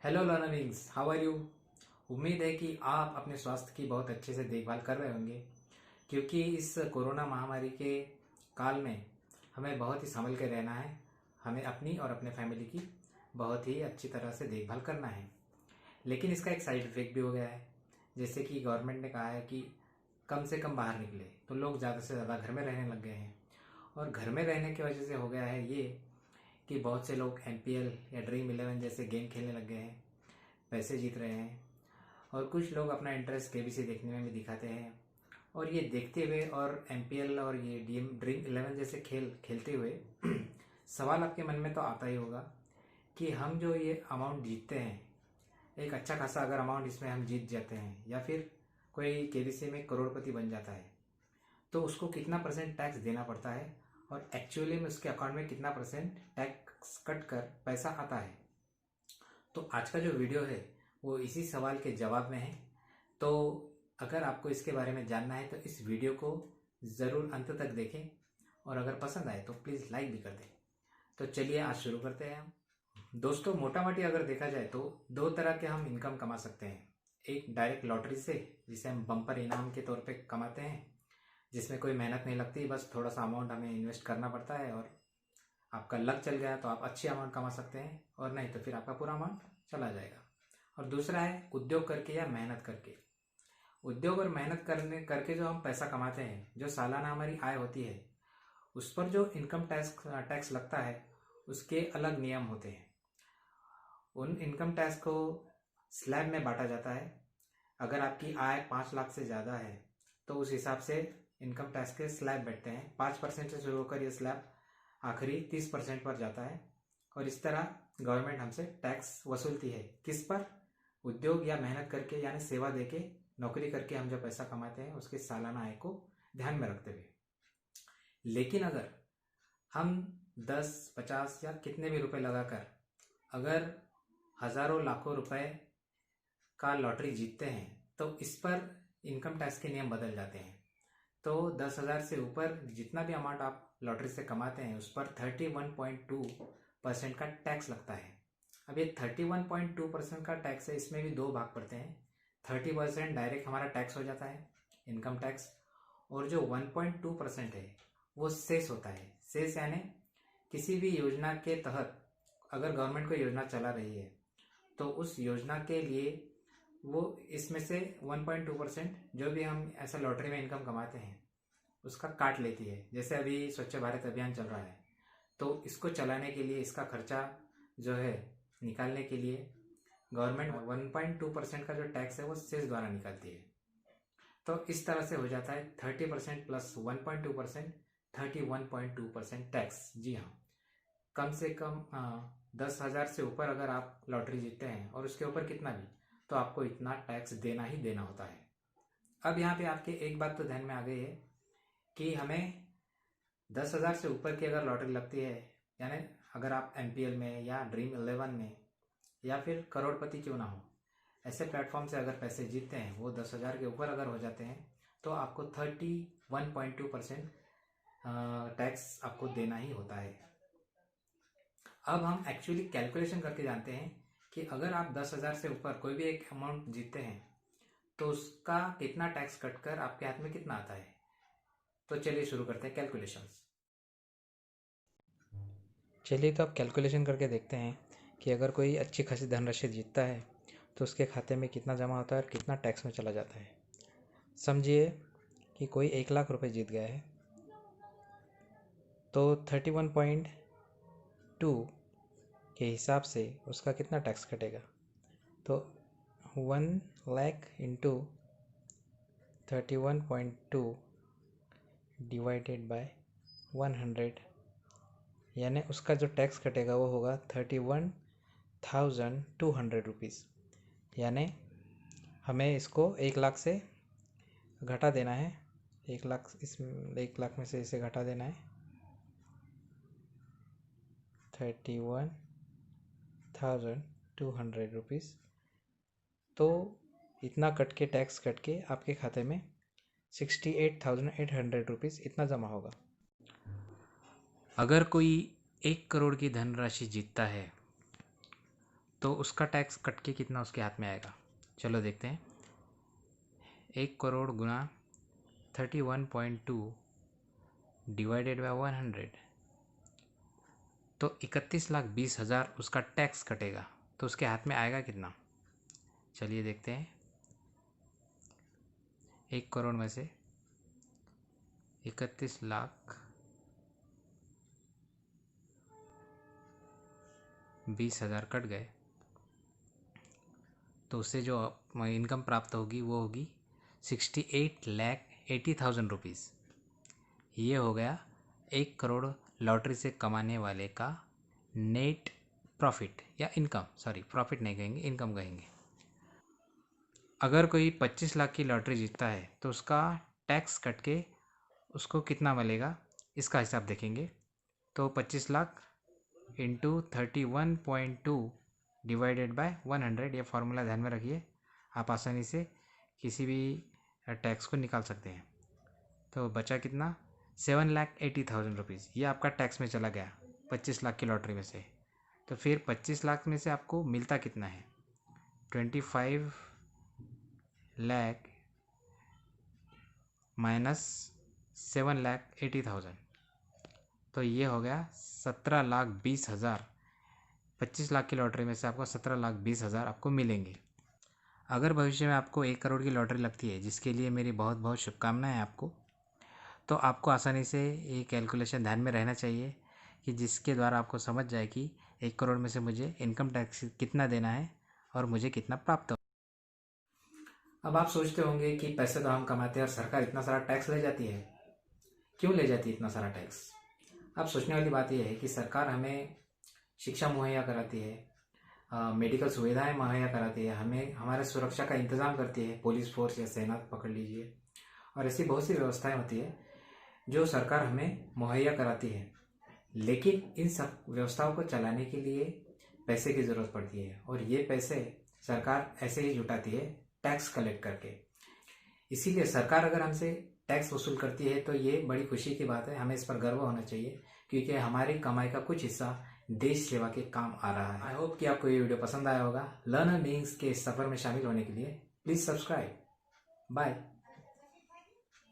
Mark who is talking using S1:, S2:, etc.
S1: Hello learners, how are you. उम्मीद है कि आप अपने स्वास्थ्य की बहुत अच्छे से देखभाल कर रहे होंगे, क्योंकि इस कोरोना महामारी के काल में हमें बहुत ही संभल के रहना है। हमें अपनी और अपने फैमिली की बहुत ही अच्छी तरह से देखभाल करना है। लेकिन इसका एक साइड इफेक्ट भी हो गया है। जैसे कि गवर्नमेंट ने कहा है कि कम से कम बाहर निकले, तो लोग ज़्यादा से ज़्यादा घर में रहने लग गए हैं। और घर में रहने की वजह से हो गया है ये कि बहुत से लोग MPL या ड्रीम 11 जैसे गेम खेलने लग गए हैं, पैसे जीत रहे हैं। और कुछ लोग अपना इंटरेस्ट KBC देखने में भी दिखाते हैं। और ये देखते हुए और MPL और ये ड्रीम 11 जैसे खेल खेलते हुए सवाल आपके मन में तो आता ही होगा कि हम जो ये अमाउंट जीतते हैं, एक अच्छा खासा अगर अमाउंट इसमें हम जीत जाते हैं या फिर कोई KBC में करोड़पति बन जाता है, तो उसको कितना % टैक्स देना पड़ता है और एक्चुअली में उसके अकाउंट में कितना % टैक्स कट कर पैसा आता है। तो आज का जो वीडियो है वो इसी सवाल के जवाब में है। तो अगर आपको इसके बारे में जानना है तो इस वीडियो को ज़रूर अंत तक देखें, और अगर पसंद आए तो प्लीज़ लाइक भी कर दें। तो चलिए आज शुरू करते हैं हम। दोस्तों, मोटा मोटी अगर देखा जाए तो दो तरह के हम इनकम कमा सकते हैं। एक डायरेक्ट लॉटरी से, जिसे हम बम्पर इनाम के तौर पे कमाते हैं, जिसमें कोई मेहनत नहीं लगती, बस थोड़ा सा अमाउंट हमें इन्वेस्ट करना पड़ता है और आपका लक चल गया तो आप अच्छी अमाउंट कमा सकते हैं, और नहीं तो फिर आपका पूरा अमाउंट चला जाएगा। और दूसरा है उद्योग करके या मेहनत करके। उद्योग और मेहनत करने करके जो हम पैसा कमाते हैं, जो सालाना हमारी आय होती है, उस पर जो इनकम टैक्स लगता है, उसके अलग नियम होते हैं। उन इनकम टैक्स को स्लैब में बांटा जाता है। अगर आपकी आय 5 लाख से ज़्यादा है तो उस हिसाब से इनकम टैक्स के स्लैब बैठते हैं। 5% से शुरू होकर ये स्लैब आखिरी 30% पर जाता है। और इस तरह गवर्नमेंट हमसे टैक्स वसूलती है। किस पर? उद्योग या मेहनत करके, यानी सेवा देके, नौकरी करके हम जो पैसा कमाते हैं उसके सालाना आय को ध्यान में रखते हुए। लेकिन अगर हम 10, 50 या कितने भी रुपए लगाकर अगर हजारों लाखों रुपए का लॉटरी जीतते हैं, तो इस पर इनकम टैक्स के नियम बदल जाते हैं। तो 10,000 से ऊपर जितना भी अमाउंट आप लॉटरी से कमाते हैं, उस पर 31.2% का टैक्स लगता है। अब ये 31.2% का टैक्स है, इसमें भी दो भाग पड़ते हैं। 30% डायरेक्ट हमारा टैक्स हो जाता है, इनकम टैक्स। और जो 1.2% है वो सेस होता है। सेस यानी किसी भी योजना के तहत अगर गवर्नमेंट कोई योजना चला रही है तो उस योजना के लिए वो इसमें से 1.2% जो भी हम ऐसा लॉटरी में इनकम कमाते हैं उसका काट लेती है। जैसे अभी स्वच्छ भारत अभियान चल रहा है, तो इसको चलाने के लिए, इसका खर्चा जो है निकालने के लिए, गवर्नमेंट 1.2% का जो टैक्स है वो सेस द्वारा निकालती है। तो इस तरह से हो जाता है 30% प्लस 1.2%, 31.2% टैक्स। जी हाँ, कम से कम 10,000 से ऊपर अगर आप लॉटरी जीतते हैं और उसके ऊपर कितना भी, तो आपको इतना टैक्स देना ही देना होता है। अब यहाँ पे आपके एक बात तो ध्यान में आ गई है कि हमें 10,000 से ऊपर की अगर लॉटरी लगती है, यानी अगर आप MPL में या ड्रीम 11 में या फिर करोड़पति क्यों ना हो, ऐसे प्लेटफॉर्म से अगर पैसे जीतते हैं, वो 10,000 के ऊपर अगर हो जाते हैं, तो आपको 31.2% टैक्स आपको देना ही होता है। अब हम एक्चुअली कैलकुलेशन करके जानते हैं कि अगर आप 10,000 से ऊपर कोई भी एक अमाउंट जीतते हैं तो उसका कितना टैक्स कटकर आपके हाथ में कितना आता है। तो चलिए शुरू करते हैं कैलकुलेशंस। चलिए तो अब कैलकुलेशन करके देखते हैं कि अगर कोई अच्छी खासी धनराशि जीतता है तो उसके खाते में कितना जमा होता है और कितना टैक्स में चला जाता है। समझिए कि कोई 1 लाख रुपए जीत गया है, तो 31.2 के हिसाब से उसका कितना टैक्स कटेगा। तो 1 लाख इंटू 31.2 डिवाइडेड बाय 100, यानी उसका जो टैक्स कटेगा वो होगा 31,200 रुपीज़। यानी हमें इसको 1 लाख से घटा देना है। 1 लाख, इस 1 लाख में से इसे घटा देना है। 31,200 रुपीज़। तो इतना कट के, टैक्स कट के आपके खाते में 68,800 रुपीज़ इतना जमा होगा। अगर कोई 1 करोड़ की धनराशि जीतता है तो उसका टैक्स कट के कितना उसके हाथ में आएगा, चलो देखते हैं। 1 करोड़ गुना 31.2 डिवाइडेड बाय 100, तो 31,20,000 उसका टैक्स कटेगा। तो उसके हाथ में आएगा कितना, चलिए देखते हैं। 1 करोड़ में से 31,20,000 कट गए, तो उससे जो इनकम प्राप्त होगी वो होगी 68,80,000 रुपीज़। ये हो गया 1 करोड़ लॉटरी से कमाने वाले का नेट प्रॉफिट या इनकम, सॉरी प्रॉफिट नहीं कहेंगे, इनकम कहेंगे। अगर कोई 25 लाख की लॉटरी जीतता है तो उसका टैक्स कट के उसको कितना मिलेगा, इसका हिसाब देखेंगे। तो 25 लाख इंटू 31.2 डिवाइडेड बाय 100, ये फार्मूला ध्यान में रखिए, आप आसानी से किसी भी टैक्स को निकाल सकते हैं। तो बचा कितना, 7,80,000 रुपीज़, ये आपका टैक्स में चला गया 25 लाख की लॉटरी में से। तो फिर 25 लाख में से आपको मिलता कितना है, 25 लाख माइनस 7,80,000, तो ये हो गया 17,20,000। 25 लाख की लॉटरी में से आपको 17,20,000 आपको मिलेंगे। अगर भविष्य में आपको 1 करोड़ की लॉटरी लगती है, जिसके लिए मेरी बहुत बहुत शुभकामनाएं आपको, तो आपको आसानी से ये कैलकुलेशन ध्यान में रहना चाहिए कि जिसके द्वारा आपको समझ जाए कि 1 करोड़ में से मुझे इनकम टैक्स कितना देना है और मुझे कितना प्राप्त हो। अब आप सोचते होंगे कि पैसे तो हम कमाते हैं और सरकार इतना सारा टैक्स ले जाती है, क्यों ले जाती है इतना सारा टैक्स। अब सोचने वाली बात यह है कि सरकार हमें शिक्षा मुहैया कराती है, मेडिकल सुविधाएं मुहैया कराती है, हमें हमारे सुरक्षा का इंतज़ाम करती है, पुलिस फोर्स या सेना पकड़ लीजिए, और ऐसी बहुत सी व्यवस्थाएं होती है जो सरकार हमें मुहैया कराती है। लेकिन इन सब व्यवस्थाओं को चलाने के लिए पैसे की ज़रूरत पड़ती है, और ये पैसे सरकार ऐसे ही जुटाती है टैक्स कलेक्ट करके। इसीलिए सरकार अगर हमसे टैक्स वसूल करती है तो ये बड़ी खुशी की बात है, हमें इस पर गर्व होना चाहिए, क्योंकि हमारी कमाई का कुछ हिस्सा देश सेवा के काम आ रहा है। आई होप कि आपको ये वीडियो पसंद आया होगा। लर्नर मीन्स के इस सफ़र में शामिल होने के लिए प्लीज़ सब्सक्राइब। बाय।